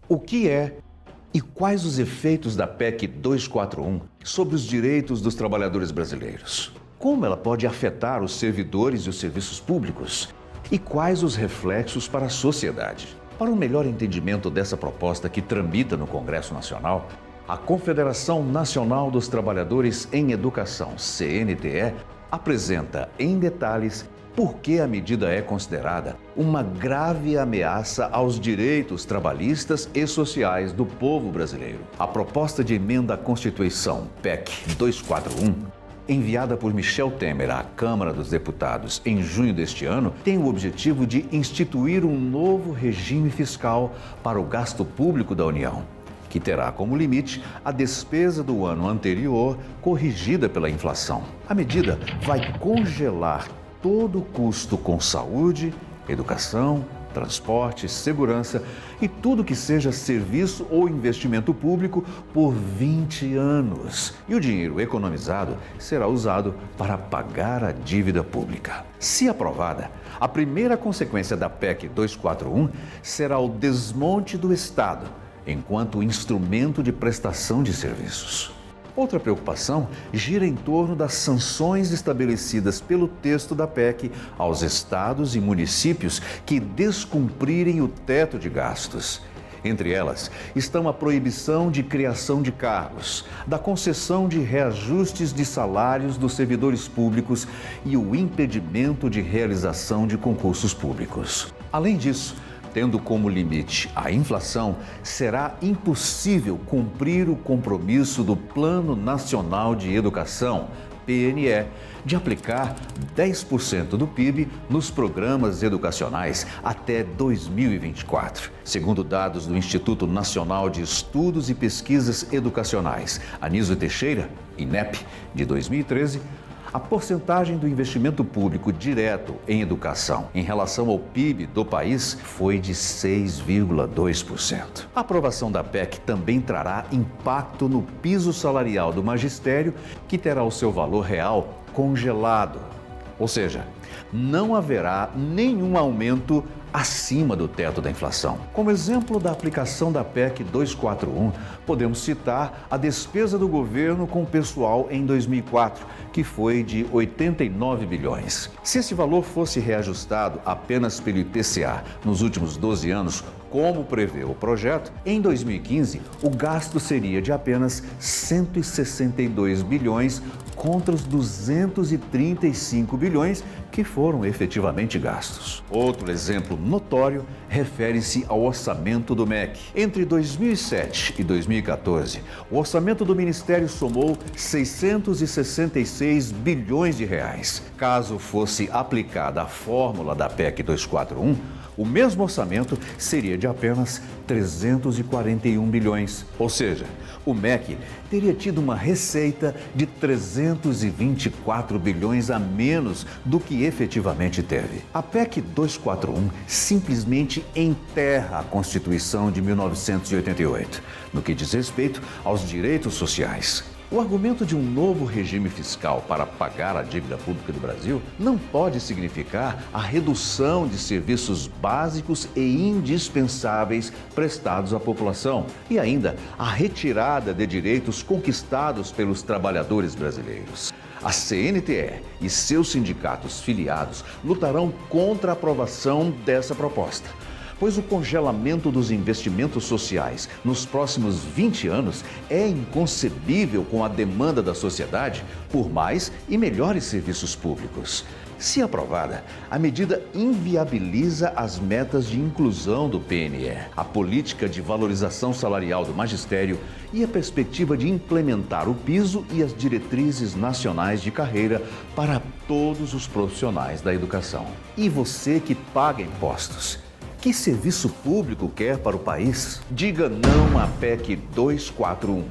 O que é e quais os efeitos da PEC 241 sobre os direitos dos trabalhadores brasileiros? Como ela pode afetar os servidores e os serviços públicos? E quais os reflexos para a sociedade? Para um melhor entendimento dessa proposta que tramita no Congresso Nacional, a Confederação Nacional dos Trabalhadores em Educação, CNTE, apresenta em detalhes por que a medida é considerada uma grave ameaça aos direitos trabalhistas e sociais do povo brasileiro. A proposta de emenda à Constituição, PEC 241, enviada por Michel Temer à Câmara dos Deputados em junho deste ano, tem o objetivo de instituir um novo regime fiscal para o gasto público da União, que terá como limite a despesa do ano anterior corrigida pela inflação. A medida vai congelar todo o custo com saúde, educação, transporte, segurança e tudo que seja serviço ou investimento público por 20 anos. E o dinheiro economizado será usado para pagar a dívida pública. Se aprovada, a primeira consequência da PEC 241 será o desmonte do Estado enquanto instrumento de prestação de serviços. Outra preocupação gira em torno das sanções estabelecidas pelo texto da PEC aos estados e municípios que descumprirem o teto de gastos. Entre elas estão a proibição de criação de cargos, da concessão de reajustes de salários dos servidores públicos e o impedimento de realização de concursos públicos. Além disso, tendo como limite a inflação, será impossível cumprir o compromisso do Plano Nacional de Educação, PNE, de aplicar 10% do PIB nos programas educacionais até 2024. Segundo dados do Instituto Nacional de Estudos e Pesquisas Educacionais, Anísio Teixeira, INEP, de 2013, a porcentagem do investimento público direto em educação em relação ao PIB do país foi de 6,2%. A aprovação da PEC também trará impacto no piso salarial do magistério, que terá o seu valor real congelado. Ou seja, não haverá nenhum aumento acima do teto da inflação. Como exemplo da aplicação da PEC 241, podemos citar a despesa do governo com o pessoal em 2004, que foi de 89 bilhões. Se esse valor fosse reajustado apenas pelo IPCA nos últimos 12 anos, como prevê o projeto, em 2015 o gasto seria de apenas 162 bilhões contra os 235 bilhões que foram efetivamente gastos. Outro exemplo notório refere-se ao orçamento do MEC. Entre 2007 e 2014, o orçamento do Ministério somou 666 bilhões de reais. Caso fosse aplicada a fórmula da PEC 241, o mesmo orçamento seria de apenas 341 bilhões. Ou seja, o MEC teria tido uma receita de 324 bilhões a menos do que efetivamente teve. A PEC 241 simplesmente enterra a Constituição de 1988, no que diz respeito aos direitos sociais. O argumento de um novo regime fiscal para pagar a dívida pública do Brasil não pode significar a redução de serviços básicos e indispensáveis prestados à população e ainda a retirada de direitos conquistados pelos trabalhadores brasileiros. A CNTE e seus sindicatos filiados lutarão contra a aprovação dessa proposta, pois o congelamento dos investimentos sociais nos próximos 20 anos é inconcebível com a demanda da sociedade por mais e melhores serviços públicos. Se aprovada, a medida inviabiliza as metas de inclusão do PNE, a política de valorização salarial do magistério e a perspectiva de implementar o piso e as diretrizes nacionais de carreira para todos os profissionais da educação. E você que paga impostos, que serviço público quer para o país? Diga não à PEC 241.